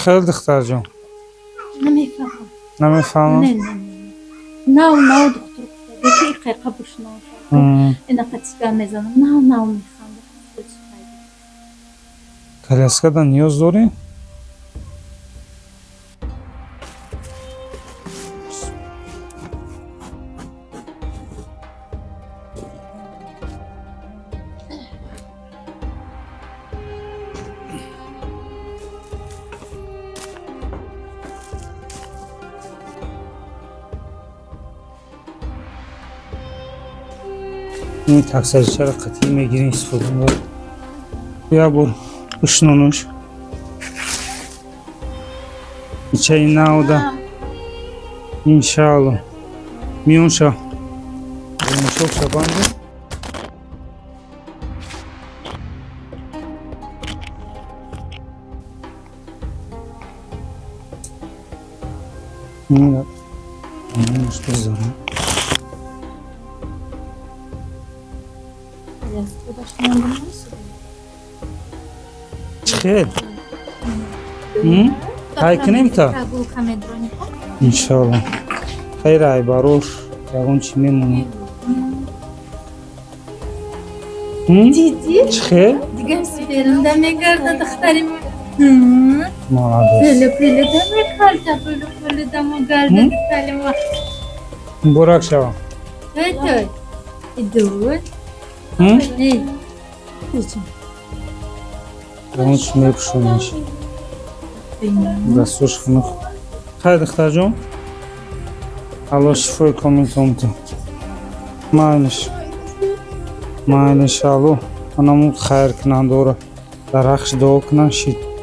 خیر دختر جون؟ نمیفهمم. نمیفهمم؟ نه نه دکتر دیگه خیلی بشنوم. اینا قطعا میزنم. نه میخوام. کالاسکا نیاز داری؟ این تاکسیج چرا قطعی میگیری استفاده می‌کنی؟ بیا برو بشنونش. چه این نوده؟ انشالله میون شو. میشوف شبانده. میاد. مش بذارم. خیر. های کنیم تا. انشالله. خیر ای باروش. یاون چی میمونه؟ دیدی؟ خیر. دیگه سپرنده میگرده دختریم. مالادس. پله دم پله دم گرده دختریم. براک شو. توی. ایدول. ای. اون چی میپوشونیش؟ دستوش خنخ. خیر دختر جون؟ الله شفای کامل تو. ماینش الله. انامون خیر کنن دوره. در حقش دعا کنن شید.